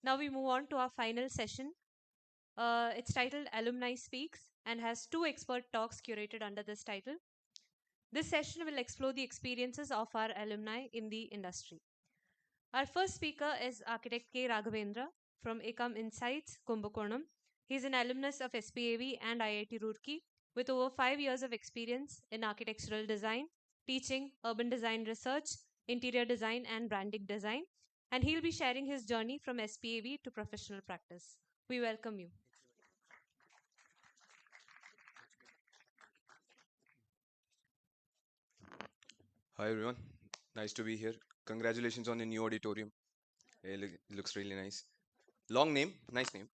Now we move on to our final session. It's titled Alumni Speaks and has two expert talks curated under this title. This session will explore the experiences of our alumni in the industry. Our first speaker is architect K. Raghavendra from Ekam Insights, Kumbakonam. He's an alumnus of SPAV and IIT Roorkee with over 5 years of experience in architectural design, teaching, urban design research, interior design, and branding design. And he'll be sharing his journey from SPAV to professional practice. We welcome you. Hi everyone, nice to be here. Congratulations on the new auditorium. It looks really nice. Long name, nice name.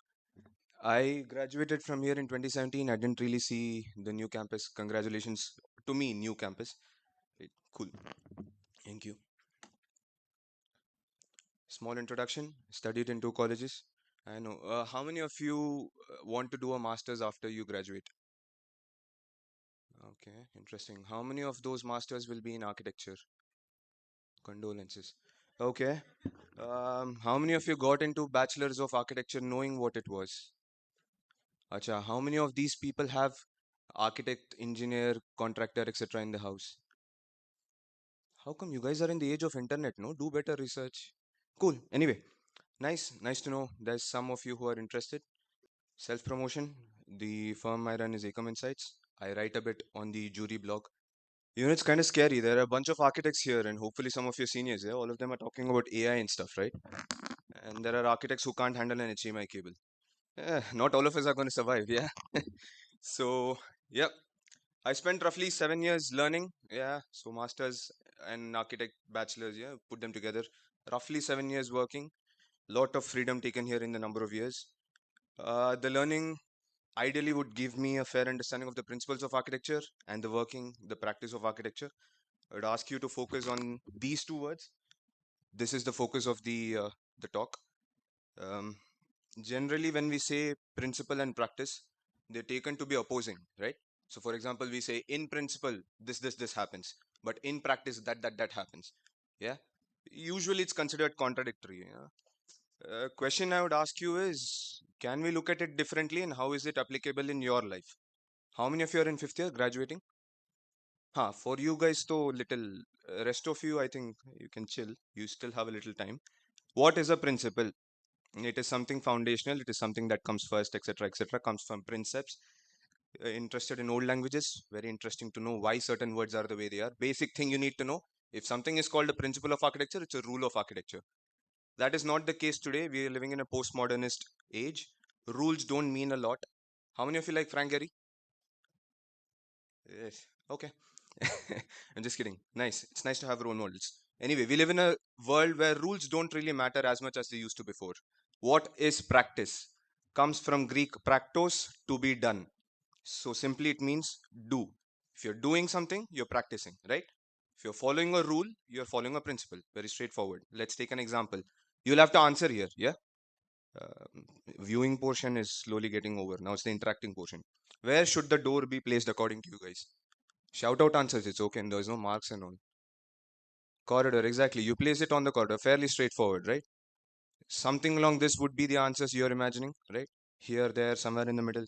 I graduated from here in 2017. I didn't really see the new campus. Congratulations to me, new campus. Cool. Thank you. Small introduction. Studied in two colleges. I know. How many of you want to do a master's after you graduate? Okay, interesting. How many of those masters will be in architecture? Condolences. Okay. How many of you got into Bachelors of Architecture knowing what it was? Acha, how many of these people have architect, engineer, contractor, etc. in the house? How come you guys are in the age of internet, no? Do better research. Cool. Anyway, nice to know there's some of you who are interested. Self-promotion. The firm I run is Ekam Insights. I write a bit on the jury blog. You know, it's kind of scary. There are a bunch of architects here, and hopefully some of your seniors, yeah, all of them are talking about AI and stuff, right? And there are architects who can't handle an HDMI cable. Not all of us are going to survive, yeah. So, yep. I spent roughly 7 years learning, yeah. So, masters and architect bachelors, yeah, put them together. Roughly 7 years working. Lot of freedom taken here in the number of years. The learning ideally would give me a fair understanding of the principles of architecture and the working, the practice of architecture. I would ask you to focus on these two words. This is the focus of the talk. Um, Generally, when we say principle and practice, they're taken to be opposing, right? So, for example, we say in principle, this happens, but in practice, that happens. Yeah. Usually, it's considered contradictory. Yeah? Question I would ask you is, can we look at it differently, and how is it applicable in your life? How many of you are in fifth year graduating? For you guys, though, little. Rest of you, I think you can chill. You still have a little time. What is a principle? It is something foundational. It is something that comes first, etc., etc. Comes from precepts. Interested in old languages? Very interesting to know why certain words are the way they are. Basic thing you need to know: if something is called a principle of architecture, it's a rule of architecture. That is not the case today. We are living in a postmodernist age. Rules don't mean a lot. How many of you like Frank Gehry? Yes. Okay. I'm just kidding. Nice. It's nice to have role models. Anyway, we live in a world where rules don't really matter as much as they used to before. What is practice? Comes from Greek praktos, to be done. So simply it means do. If you're doing something, you're practicing, right? If you're following a rule, you're following a principle. Very straightforward. Let's take an example. You'll have to answer here, yeah? Viewing portion is slowly getting over. Now it's the interacting portion. Where should the door be placed according to you guys? Shout out answers, it's okay, and there's no marks and all. Corridor, exactly. You place it on the corridor, fairly straightforward, right? Something along this would be the answers you're imagining, right? Here, there, somewhere in the middle.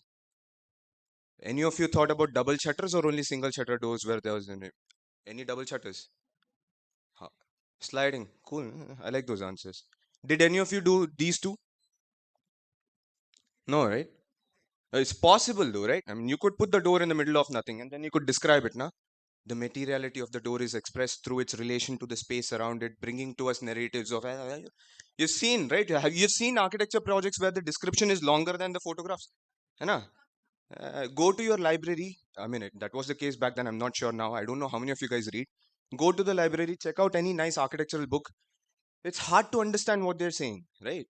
Any of you thought about double shutters or only single shutter doors where there was any double shutters? Huh. Sliding, cool. I like those answers. Did any of you do these two? No, right? It's possible though, right? I mean, you could put the door in the middle of nothing and then you could describe it, na? The materiality of the door is expressed through its relation to the space around it, bringing to us narratives of. You've seen, right? Have you seen architecture projects where the description is longer than the photographs? है ना? Go to your library. I mean, that was the case back then. I'm not sure now. I don't know how many of you guys read. Go to the library, check out any nice architectural book. It's hard to understand what they're saying, right?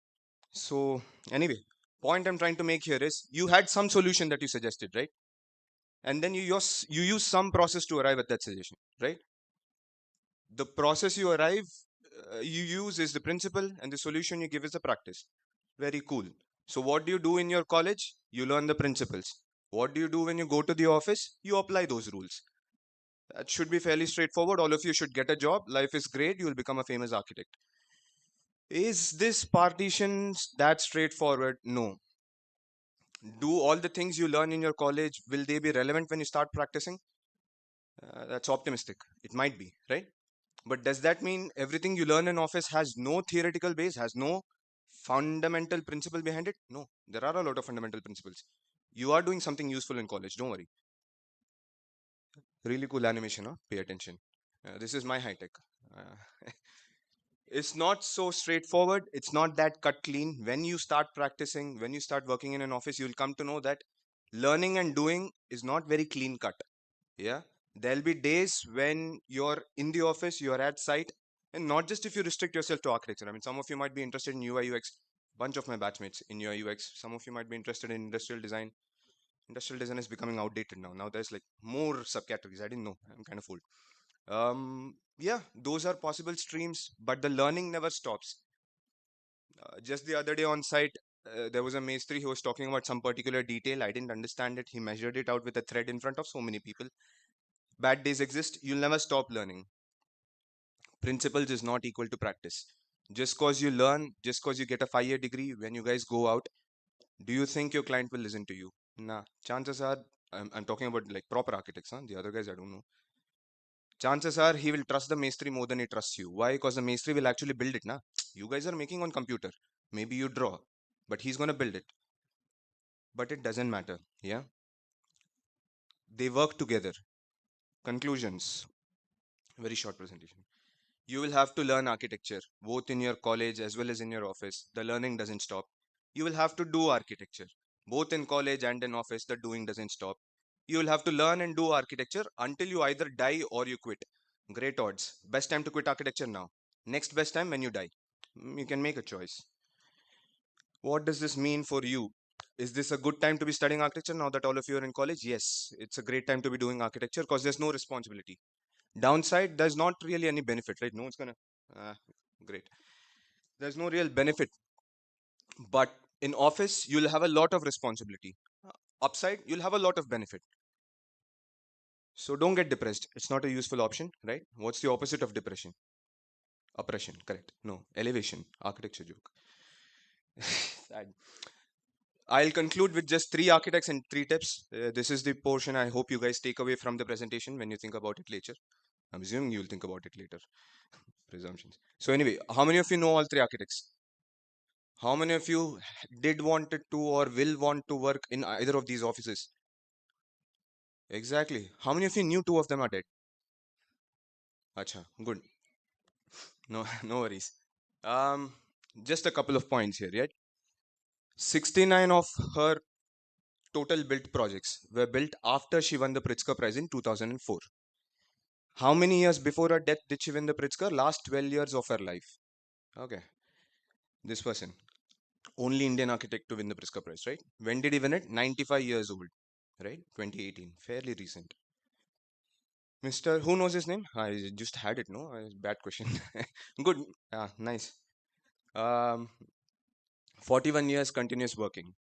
So, anyway, point I'm trying to make here is you had some solution that you suggested, right? And then you use some process to arrive at that suggestion, right? The process you use is the principle, and the solution you give is the practice. Very cool. So what do you do in your college? You learn the principles. What do you do when you go to the office? You apply those rules. That should be fairly straightforward. All of you should get a job. Life is great. You will become a famous architect. Is this partition that straightforward? No. Do all the things you learn in your college, will they be relevant when you start practicing? That's optimistic. It might be, right? But does that mean everything you learn in office has no theoretical base, has no fundamental principle behind it? No, there are a lot of fundamental principles. You are doing something useful in college, don't worry. Really cool animation, huh? Pay attention. This is my high tech. Uh, it's not so straightforward. It's not that cut clean. When you start practicing, when you start working in an office, you'll come to know that learning and doing is not very clean cut. Yeah, there'll be days when you're in the office, you're at site, and not just if you restrict yourself to architecture. I mean, some of you might be interested in UI UX. Bunch of my batchmates in UI UX. Some of you might be interested in industrial design. Industrial design is becoming outdated now. Now there's like more subcategories. I didn't know. I'm kind of old. Yeah, those are possible streams, but the learning never stops. Just the other day on site, there was a maestri who was talking about some particular detail. I didn't understand it. He measured it out with a thread in front of so many people. Bad days exist. You'll never stop learning. Principles is not equal to practice. Just cause you learn, just cause you get a 5-year degree, when you guys go out, do you think your client will listen to you? Nah. Chances are, I'm talking about like proper architects, huh? The other guys I don't know. Chances are he will trust the maestri more than he trusts you. Why? Because the maestri will actually build it, nah. You guys are making on computer. Maybe you draw, but he's gonna build it. But it doesn't matter. Yeah. They work together. Conclusions. Very short presentation. You will have to learn architecture, both in your college as well as in your office. The learning doesn't stop. You will have to do architecture, both in college and in office. The doing doesn't stop. You will have to learn and do architecture until you either die or you quit. Great odds. Best time to quit architecture now. Next best time when you die. You can make a choice. What does this mean for you? Is this a good time to be studying architecture now that all of you are in college? Yes, it's a great time to be doing architecture because there's no responsibility. Downside, there's not really any benefit, right? No one's gonna. Uh, Great. There's no real benefit, but in office, you'll have a lot of responsibility. Upside, you'll have a lot of benefit. So don't get depressed. It's not a useful option, right? What's the opposite of depression? Oppression, correct. No, elevation, architecture joke. Sad. I'll conclude with just 3 architects and 3 tips. This is the portion I hope you guys take away from the presentation when you think about it later. I'm assuming you'll think about it later. Presumptions. So anyway, how many of you know all 3 architects? How many of you did wanted to or will want to work in either of these offices? Exactly. How many of you knew 2 of them are dead? Acha, good. No, no worries. Um, just a couple of points here, right? 69 of her total built projects were built after she won the Pritzker Prize in 2004. How many years before her death did she win the Pritzker? Last 12 years of her life. Okay, this person. Only Indian architect to win the Pritzker Prize, right? When did he win it? 95 years old, right? 2018. Fairly recent. Mr. Who knows his name? I just had it, no? Bad question. Good. Nice. Um, 41 years continuous working.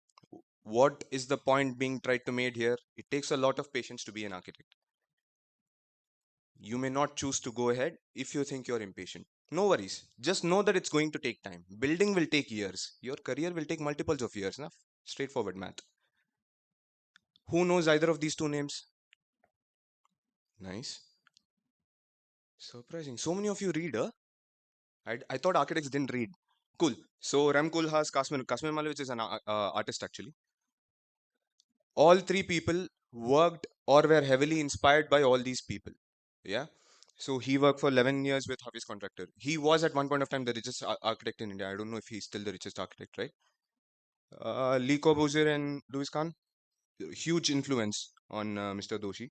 What is the point being tried to made here? It takes a lot of patience to be an architect. You may not choose to go ahead if you think you're impatient. No worries. Just know that it's going to take time. Building will take years. Your career will take multiples of years. Enough. Straightforward math. Who knows either of these 2 names? Nice. Surprising. So many of you read, huh? I thought architects didn't read. Cool. So Rem Koolhaas, Kasmir Malevich is an artist actually. All 3 people worked or were heavily inspired by all these people. Yeah. So he worked for 11 years with Hafiz Contractor. He was at one point of time the richest architect in India. I don't know if he's still the richest architect, right? Lee Corbusier and Louis Kahn, huge influence on Mr. Doshi.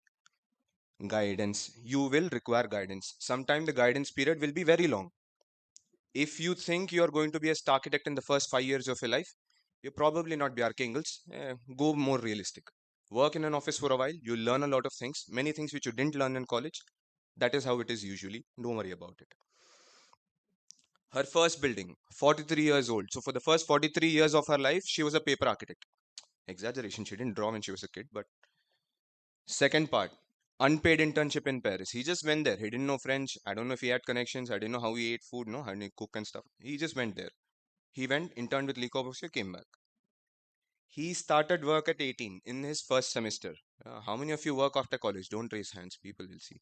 Guidance. You will require guidance. Sometime the guidance period will be very long. If you think you're going to be a star architect in the first 5 years of your life, you'll probably not be archangels. Go more realistic. Work in an office for a while. You'll learn a lot of things, many things which you didn't learn in college. That is how it is usually. Don't worry about it. Her first building, 43 years old. So for the first 43 years of her life, she was a paper architect. Exaggeration. She didn't draw when she was a kid. But second part, Unpaid internship in Paris. He just went there. He didn't know French. I don't know if he had connections. I didn't know how he ate food, no, how he cook and stuff. He just went there. He went, interned with Le Corbusier, came back. He started work at 18 in his first semester. How many of you work after college? Don't raise hands. People will see.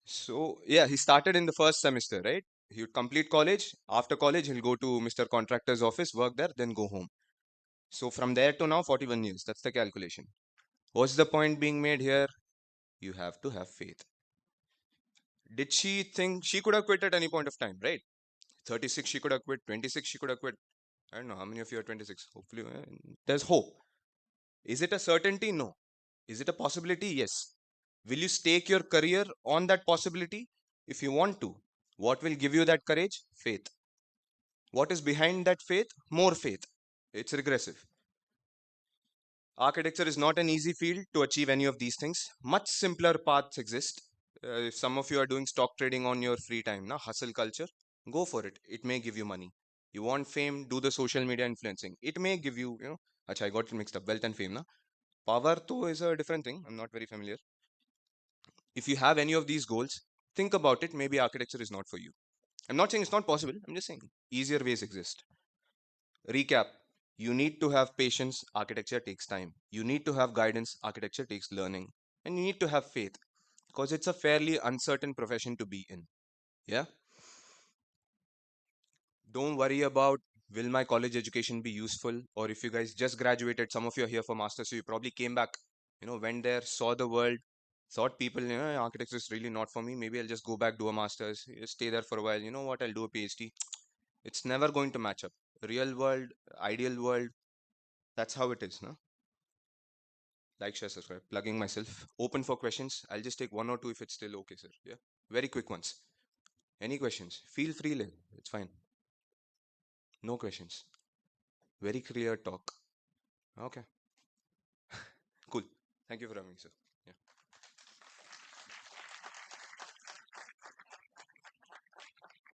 So, yeah, he started in the first semester, right? He would complete college. After college, he'll go to Mr. Contractor's office, work there, then go home. So, from there to now, 41 years. That's the calculation. What's the point being made here? You have to have faith. Did she think she could have quit at any point of time, right? 36, she could have quit. 26, she could have quit. I don't know how many of you are 26. Hopefully, there's hope. Is it a certainty? No. Is it a possibility? Yes. Will you stake your career on that possibility? If you want to. What will give you that courage? Faith. What is behind that faith? More faith. It's regressive. Architecture is not an easy field to achieve any of these things. Much simpler paths exist. If some of you are doing stock trading on your free time, na hustle culture, go for it. It may give you money. You want fame, do the social media influencing. It may give you, Achha, I got it mixed up. Wealth and fame, na. Power though is a different thing. I'm not very familiar. If you have any of these goals, think about it. Maybe architecture is not for you. I'm not saying it's not possible. I'm just saying easier ways exist. Recap. You need to have patience. Architecture takes time. You need to have guidance. Architecture takes learning. And you need to have faith because it's a fairly uncertain profession to be in. Yeah. Don't worry about will my college education be useful, or if you guys just graduated, some of you are here for masters, so you probably came back, went there, saw the world, thought people, architecture is really not for me. Maybe I'll just go back, do a masters, stay there for a while. You know what? I'll do a PhD. It's never going to match up. Real world, ideal world, that's how it is, no? Like, share, subscribe. Plugging myself. Open for questions. I'll just take one or two if it's still okay, sir. Yeah. Very quick ones. Any questions? Feel free. It's fine. No questions. Very clear talk. Okay. Cool. Thank you for having me, sir. Yeah.